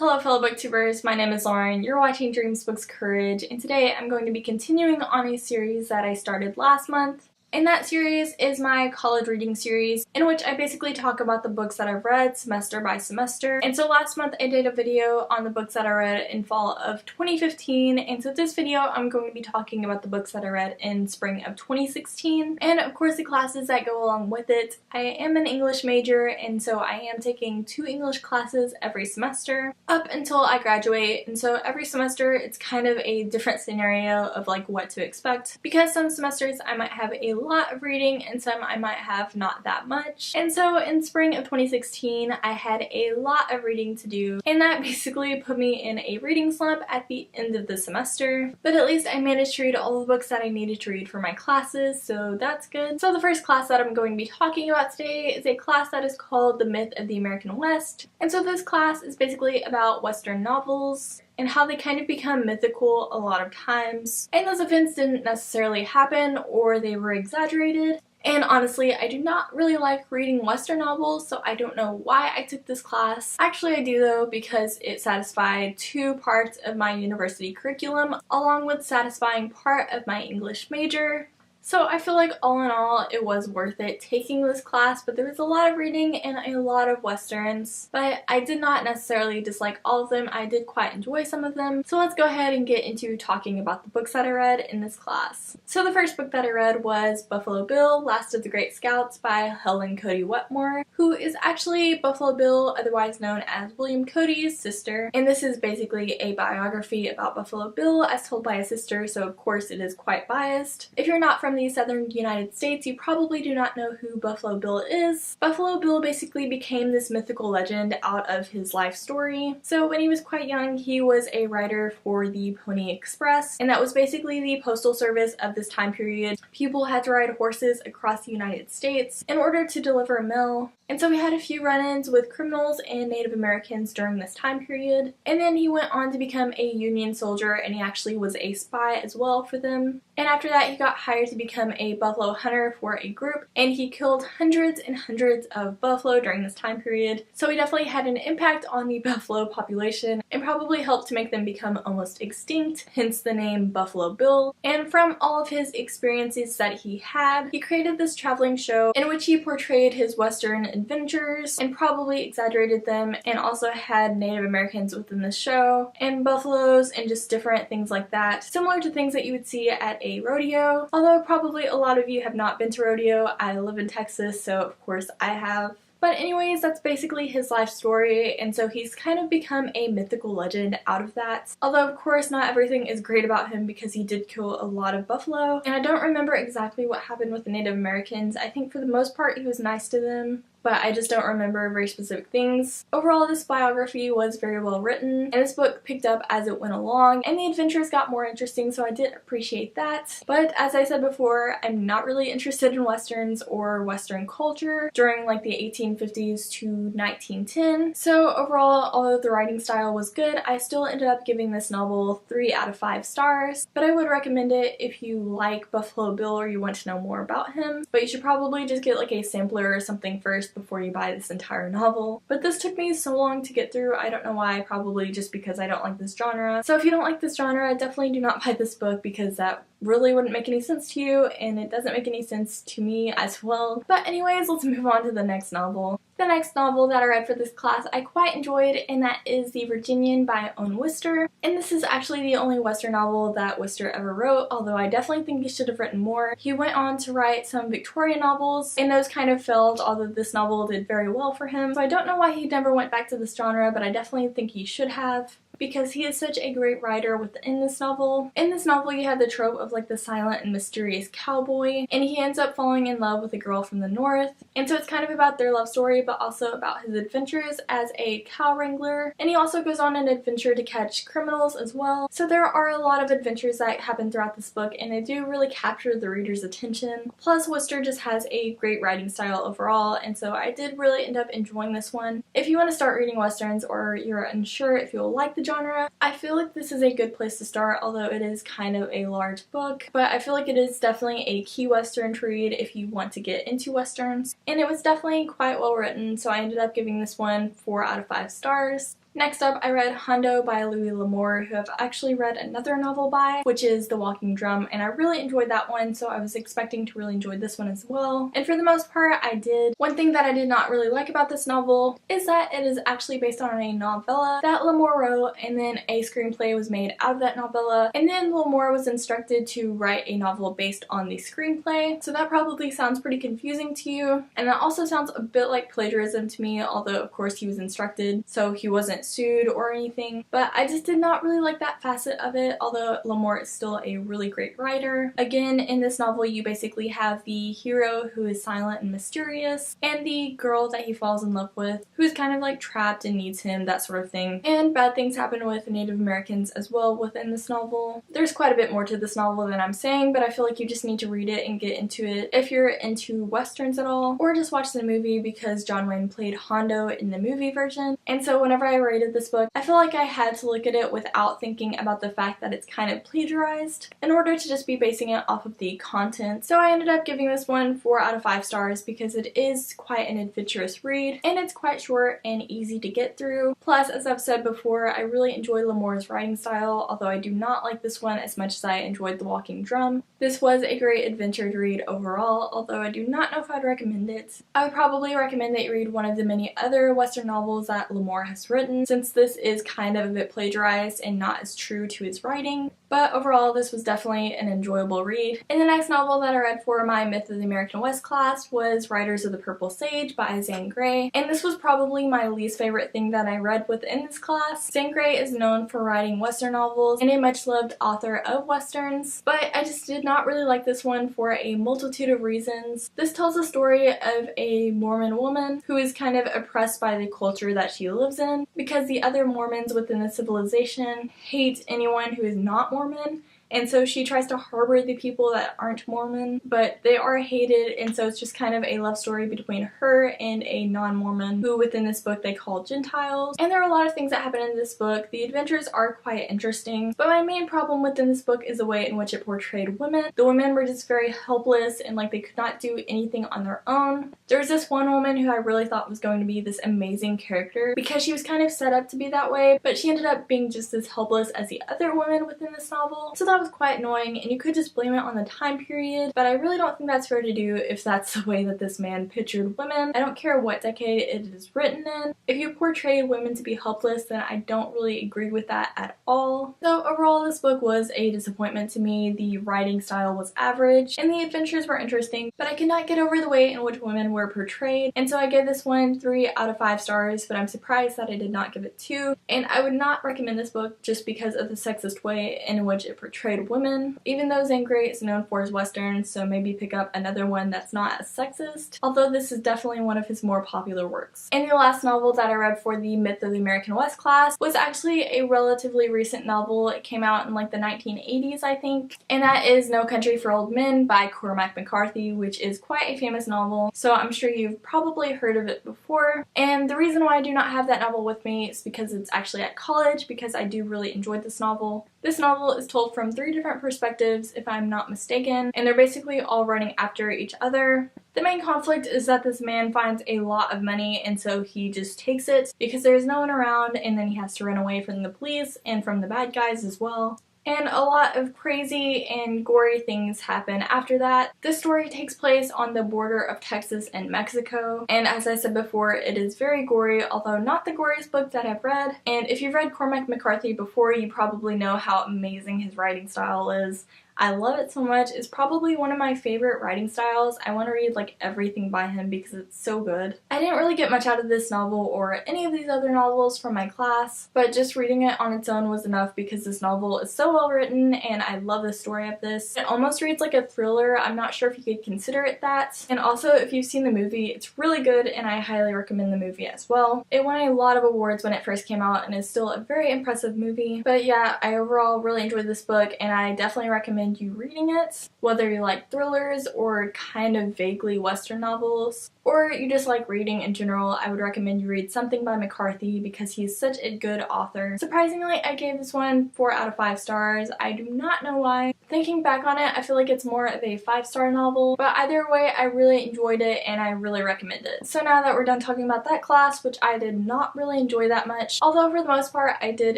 Hello fellow booktubers, my name is Lauren, you're watching Dreams Books Courage, and today I'm going to be continuing on a series that I started last month. And that series is my college reading series, in which I basically talk about the books that I've read semester by semester. And so last month I did a video on the books that I read in fall of 2015, and so this video I'm going to be talking about the books that I read in spring of 2016, and of course the classes that go along with it. I am an English major, and so I am taking 2 English classes every semester up until I graduate, and so every semester it's kind of a different scenario of like what to expect, because some semesters I might have a lot of reading and some I might have not that much. And so in spring of 2016 I had a lot of reading to do, and that basically put me in a reading slump at the end of the semester, but at least I managed to read all the books that I needed to read for my classes, so that's good. So the first class that I'm going to be talking about today is a class that is called The Myth of the American West, and so this class is basically about Western novels and how they kind of become mythical a lot of times. And those events didn't necessarily happen, or they were exaggerated. And honestly, I do not really like reading Western novels, so I don't know why I took this class. Actually, I do though, because it satisfied 2 parts of my university curriculum, along with satisfying part of my English major. So I feel like all in all it was worth it taking this class, but there was a lot of reading and a lot of westerns. But I did not necessarily dislike all of them, I did quite enjoy some of them. So let's go ahead and get into talking about the books that I read in this class. So the first book that I read was Buffalo Bill, Last of the Great Scouts by Helen Cody Wetmore, who is actually Buffalo Bill, otherwise known as William Cody's sister. And this is basically a biography about Buffalo Bill as told by a sister, so of course it is quite biased. If you're not from the southern United States, you probably do not know who Buffalo Bill is. Buffalo Bill basically became this mythical legend out of his life story. So when he was quite young, he was a writer for the Pony Express, and that was basically the postal service of this time period. People had to ride horses across the United States in order to deliver mail. And so he had a few run-ins with criminals and Native Americans during this time period. And then he went on to become a Union soldier, and he actually was a spy as well for them. And after that he got hired to become a buffalo hunter for a group, and he killed hundreds and hundreds of buffalo during this time period. So he definitely had an impact on the buffalo population and probably helped to make them become almost extinct, hence the name Buffalo Bill. And from all of his experiences that he had, he created this traveling show in which he portrayed his Western adventures and probably exaggerated them, and also had Native Americans within the show and buffaloes and just different things like that, similar to things that you would see at a rodeo. Although probably a lot of you have not been to rodeo. I live in Texas, so of course I have. But anyways, that's basically his life story, and so he's kind of become a mythical legend out of that. Although of course not everything is great about him, because he did kill a lot of buffalo, and I don't remember exactly what happened with the Native Americans. I think for the most part he was nice to them, but I just don't remember very specific things. Overall, this biography was very well written, and this book picked up as it went along, and the adventures got more interesting, so I did appreciate that. But as I said before, I'm not really interested in westerns or western culture during like the 1850s to 1910. So overall, although the writing style was good, I still ended up giving this novel 3 out of 5 stars. But I would recommend it if you like Buffalo Bill or you want to know more about him. But you should probably just get like a sampler or something first before you buy this entire novel. But this took me so long to get through, I don't know why, probably just because I don't like this genre. So if you don't like this genre, definitely do not buy this book, because that really wouldn't make any sense to you, and it doesn't make any sense to me as well. But anyways, let's move on to the next novel. The next novel that I read for this class I quite enjoyed, and that is The Virginian by Owen Wister. And this is actually the only Western novel that Wister ever wrote, although I definitely think he should have written more. He went on to write some Victorian novels, and those kind of failed, although this novel did very well for him. So I don't know why he never went back to this genre, but I definitely think he should have, because he is such a great writer within this novel. In this novel you have the trope of like the silent and mysterious cowboy, and he ends up falling in love with a girl from the north, and so it's kind of about their love story but also about his adventures as a cow wrangler, and he also goes on an adventure to catch criminals as well. So there are a lot of adventures that happen throughout this book, and they do really capture the reader's attention. Plus Wister just has a great writing style overall, and so I did really end up enjoying this one. If you want to start reading westerns or you're unsure if you'll like the genre, I feel like this is a good place to start, although it is kind of a large book. But I feel like it is definitely a key western to read if you want to get into westerns. And it was definitely quite well written, so I ended up giving this one 4 out of 5 stars. Next up, I read Hondo by Louis L'Amour, who I've actually read another novel by, which is The Walking Drum, and I really enjoyed that one, so I was expecting to really enjoy this one as well. And for the most part, I did. One thing that I did not really like about this novel is that it is actually based on a novella that L'Amour wrote, and then a screenplay was made out of that novella, and then L'Amour was instructed to write a novel based on the screenplay. So that probably sounds pretty confusing to you, and that also sounds a bit like plagiarism to me, although of course he was instructed, so he wasn't sued or anything. But I just did not really like that facet of it, although L'Amour is still a really great writer. Again, in this novel you basically have the hero who is silent and mysterious, and the girl that he falls in love with who is kind of like trapped and needs him, that sort of thing. And bad things happen with Native Americans as well within this novel. There's quite a bit more to this novel than I'm saying, but I feel like you just need to read it and get into it if you're into westerns at all, or just watch the movie because John Wayne played Hondo in the movie version. And so whenever I rated this book, I feel like I had to look at it without thinking about the fact that it's kind of plagiarized in order to just be basing it off of the content. So I ended up giving this one 4 out of 5 stars because it is quite an adventurous read, and it's quite short and easy to get through. Plus, as I've said before, I really enjoy L'Amour's writing style, although I do not like this one as much as I enjoyed The Walking Drum. This was a great adventure to read overall, although I do not know if I'd recommend it. I would probably recommend that you read one of the many other Western novels that L'Amour has written, since this is kind of a bit plagiarized and not as true to his writing. But overall, this was definitely an enjoyable read. And the next novel that I read for my Myth of the American West class was Riders of the Purple Sage by Zane Grey, and this was probably my least favorite thing that I read within this class. Zane Grey is known for writing Western novels and a much loved author of Westerns, but I just did not really like this one for a multitude of reasons. This tells the story of a Mormon woman who is kind of oppressed by the culture that she lives in because the other Mormons within the civilization hate anyone who is not Mormon. And so she tries to harbor the people that aren't Mormon, but they are hated, and so it's just kind of a love story between her and a non-Mormon who within this book they call Gentiles. And there are a lot of things that happen in this book. The adventures are quite interesting, but my main problem within this book is the way in which it portrayed women. The women were just very helpless and like they could not do anything on their own. There was this one woman who I really thought was going to be this amazing character because she was kind of set up to be that way, but she ended up being just as helpless as the other women within this novel. So that was quite annoying, and you could just blame it on the time period, but I really don't think that's fair to do if that's the way that this man pictured women. I don't care what decade it is written in. If you portrayed women to be helpless, then I don't really agree with that at all. So overall, this book was a disappointment to me. The writing style was average, and the adventures were interesting, but I could not get over the way in which women were portrayed, and so I gave this one 3 out of 5 stars, but I'm surprised that I did not give it 2, and I would not recommend this book just because of the sexist way in which it portrayed women. Even though Zane Grey is known for his westerns, so maybe pick up another one that's not as sexist, although this is definitely one of his more popular works. And the last novel that I read for the Myth of the American West class was actually a relatively recent novel. It came out in like the 1980s, I think, and that is No Country for Old Men by Cormac McCarthy, which is quite a famous novel, so I'm sure you've probably heard of it before. And the reason why I do not have that novel with me is because it's actually at college, because I do really enjoy this novel. This novel is told from 3 different perspectives, if I'm not mistaken, and they're basically all running after each other. The main conflict is that this man finds a lot of money, and so he just takes it because there's no one around, and then he has to run away from the police and from the bad guys as well. And a lot of crazy and gory things happen after that. This story takes place on the border of Texas and Mexico, and as I said before, it is very gory, although not the goriest book that I've read. And if you've read Cormac McCarthy before, you probably know how amazing his writing style is. I love it so much. It's probably one of my favorite writing styles. I want to read like everything by him because it's so good. I didn't really get much out of this novel or any of these other novels from my class, but just reading it on its own was enough because this novel is so well written and I love the story of this. It almost reads like a thriller. I'm not sure if you could consider it that. And also, if you've seen the movie, it's really good and I highly recommend the movie as well. It won a lot of awards when it first came out and is still a very impressive movie. But yeah, I overall really enjoyed this book and I definitely recommend you reading it, whether you like thrillers or kind of vaguely Western novels. or you just like reading in general, I would recommend you read something by McCarthy because he's such a good author. Surprisingly, I gave this one 4 out of 5 stars. I do not know why. Thinking back on it, I feel like it's more of a 5-star novel, but either way, I really enjoyed it and I really recommend it. So now that we're done talking about that class, which I did not really enjoy that much, although for the most part I did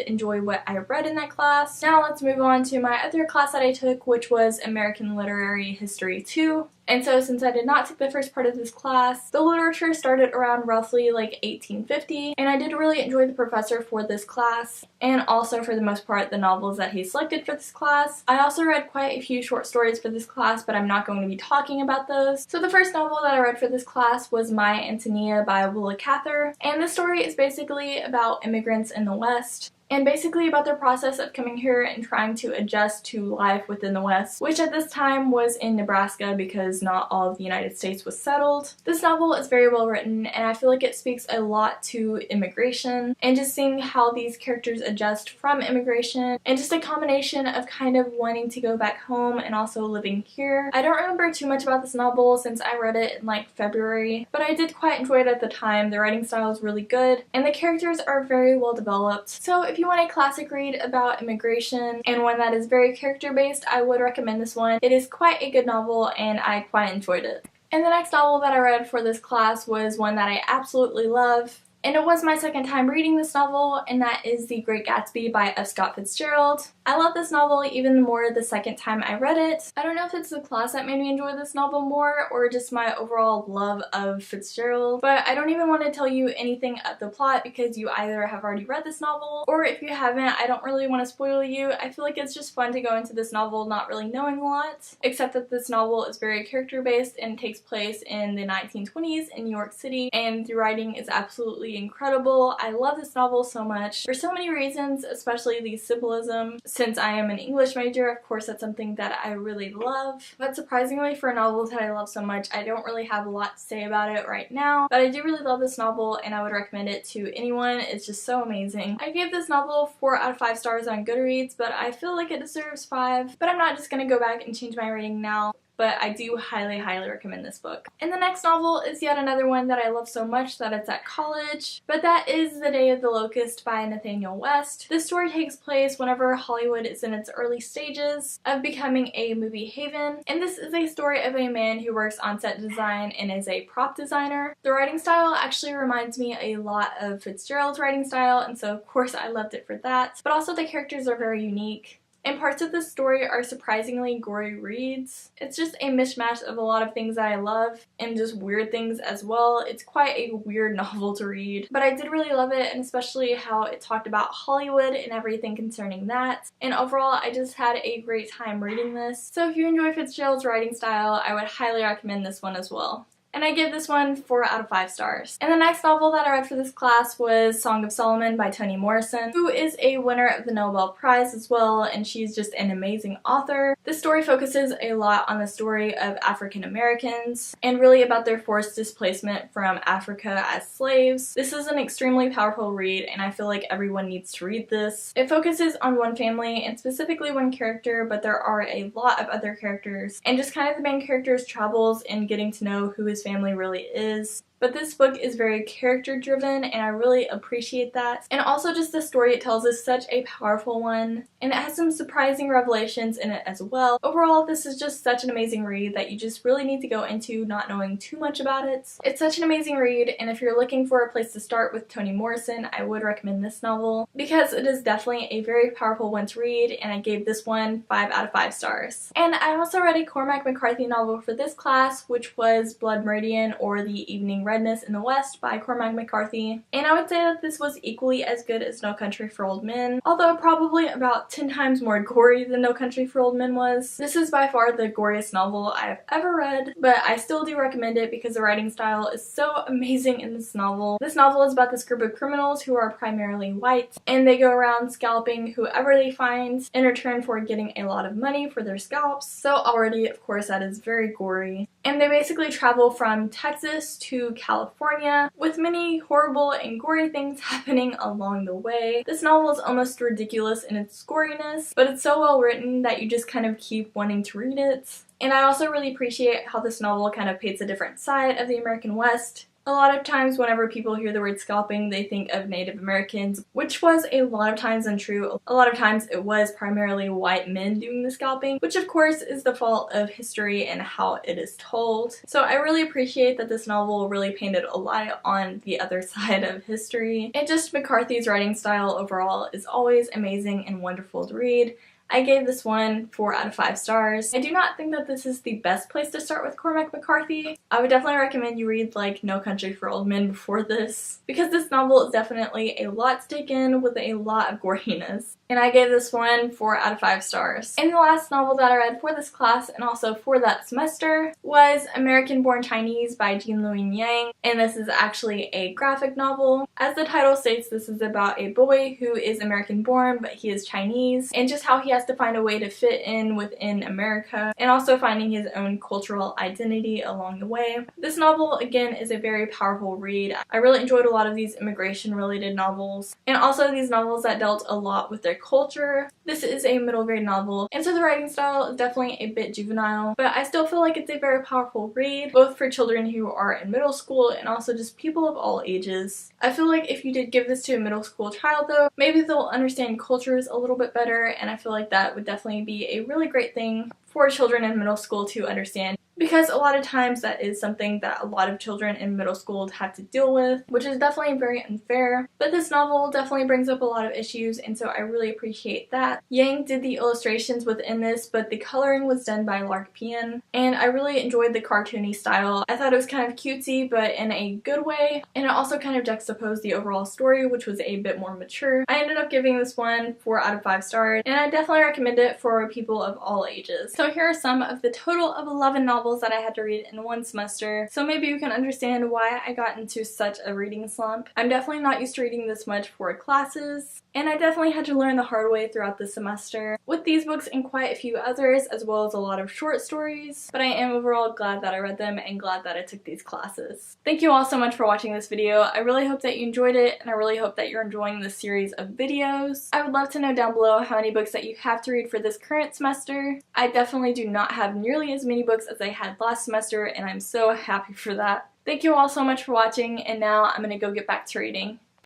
enjoy what I read in that class. Now let's move on to my other class that I took, which was American Literary History 2. And so since I did not take the first part of this class, the literature started around roughly like 1850, and I did really enjoy the professor for this class, and also for the most part the novels that he selected for this class. I also read quite a few short stories for this class, but I'm not going to be talking about those. So the first novel that I read for this class was My Antonia by Willa Cather, and this story is basically about immigrants in the West, and basically about their process of coming here and trying to adjust to life within the West, which at this time was in Nebraska because not all of the United States was settled. This novel is very well written, and I feel like it speaks a lot to immigration and just seeing how these characters adjust from immigration, and just a combination of kind of wanting to go back home and also living here. I don't remember too much about this novel since I read it in like February, but I did quite enjoy it at the time. The writing style is really good and the characters are very well developed. So if you want a classic read about immigration and one that is very character based, I would recommend this one. It is quite a good novel and I quite enjoyed it. And the next novel that I read for this class was one that I absolutely love. And it was my second time reading this novel, and that is The Great Gatsby by F. Scott Fitzgerald. I love this novel even more the second time I read it. I don't know if it's the class that made me enjoy this novel more or just my overall love of Fitzgerald, but I don't even want to tell you anything of the plot because you either have already read this novel, or if you haven't, I don't really want to spoil you. I feel like it's just fun to go into this novel not really knowing a lot, except that this novel is very character based and takes place in the 1920s in New York City, and the writing is absolutely incredible. I love this novel so much for so many reasons, especially the symbolism. Since I am an English major, of course that's something that I really love. But surprisingly, for a novel that I love so much, I don't really have a lot to say about it right now. But I do really love this novel and I would recommend it to anyone. It's just so amazing. I gave this novel 4 out of 5 stars on Goodreads, but I feel like it deserves 5. But I'm not just gonna go back and change my rating now. But I do highly recommend this book. And the next novel is yet another one that I love so much that it's at college, but that is The Day of the Locust by Nathaniel West. This story takes place whenever Hollywood is in its early stages of becoming a movie haven, and this is a story of a man who works on set design and is a prop designer. The writing style actually reminds me a lot of Fitzgerald's writing style, and so of course I loved it for that, but also the characters are very unique. And parts of this story are surprisingly gory reads. It's just a mishmash of a lot of things that I love and just weird things as well. It's quite a weird novel to read, but I did really love it, and especially how it talked about Hollywood and everything concerning that. And overall, I just had a great time reading this. So if you enjoy Fitzgerald's writing style, I would highly recommend this one as well. And I give this one 4 out of 5 stars. And the next novel that I read for this class was Song of Solomon by Toni Morrison, who is a winner of the Nobel Prize as well, and she's just an amazing author. This story focuses a lot on the story of African Americans and really about their forced displacement from Africa as slaves. This is an extremely powerful read, and I feel like everyone needs to read this. It focuses on one family and specifically one character, but there are a lot of other characters, and just kind of the main character's travels in getting to know who his family really is. But this book is very character driven and I really appreciate that. And also just the story it tells is such a powerful one, and it has some surprising revelations in it as well. Overall, this is just such an amazing read that you just really need to go into not knowing too much about it. It's such an amazing read, and if you're looking for a place to start with Toni Morrison, I would recommend this novel because it is definitely a very powerful one to read, and I gave this one 5 out of 5 stars. And I also read a Cormac McCarthy novel for this class, which was Blood Meridian, or The Evening Redness in the West by Cormac McCarthy, and I would say that this was equally as good as No Country for Old Men, although probably about 10 times more gory than No Country for Old Men was. This is by far the goriest novel I have ever read, but I still do recommend it because the writing style is so amazing in this novel. This novel is about this group of criminals who are primarily white, and they go around scalping whoever they find in return for getting a lot of money for their scalps, so already of course that is very gory. and they basically travel from Texas to California with many horrible and gory things happening along the way. This novel is almost ridiculous in its goriness, but it's so well written that you just kind of keep wanting to read it. And I also really appreciate how this novel kind of paints a different side of the American West. A lot of times whenever people hear the word scalping, they think of Native Americans, which was a lot of times untrue. A lot of times it was primarily white men doing the scalping, which of course is the fault of history and how it is told. So I really appreciate that this novel really painted a light on the other side of history. And just McCarthy's writing style overall is always amazing and wonderful to read. I gave this one 4 out of 5 stars. I do not think that this is the best place to start with Cormac McCarthy. I would definitely recommend you read like No Country for Old Men before this, because this novel is definitely a lot to take in with a lot of goriness. And I gave this one 4 out of 5 stars. And the last novel that I read for this class and also for that semester was Americanborn Chinese by Jean Louis Yang, and this is actually a graphic novel. As the title states, this is about a boy who is American born but he is Chinese, and just how he has to find a way to fit in within America and also finding his own cultural identity along the way. This novel again is a very powerful read. I really enjoyed a lot of these immigration related novels and also these novels that dealt a lot with their culture. This is a middle grade novel, and so the writing style is definitely a bit juvenile, but I still feel like it's a very powerful read, both for children who are in middle school and also just people of all ages. I feel like if you did give this to a middle school child though, maybe they'll understand cultures a little bit better, and I feel like that would definitely be a really great thing for children in middle school to understand, because a lot of times that is something that a lot of children in middle school have to deal with, which is definitely very unfair. But this novel definitely brings up a lot of issues, and so I really appreciate that. Yang did the illustrations within this, but the coloring was done by Lark Pian, and I really enjoyed the cartoony style. I thought it was kind of cutesy, but in a good way, and it also kind of juxtaposed the overall story, which was a bit more mature. I ended up giving this one 4 out of 5 stars, and I definitely recommend it for people of all ages. So here are some of the total of 11 novels that I had to read in one semester, so maybe you can understand why I got into such a reading slump. I'm definitely not used to reading this much for classes, and I definitely had to learn the hard way throughout the semester with these books and quite a few others, as well as a lot of short stories, but I am overall glad that I read them and glad that I took these classes. Thank you all so much for watching this video. I really hope that you enjoyed it, and I really hope that you're enjoying this series of videos. I would love to know down below how many books that you have to read for this current semester. I definitely do not have nearly as many books as I had last semester, and I'm so happy for that. Thank you all so much for watching, and now I'm gonna go get back to reading.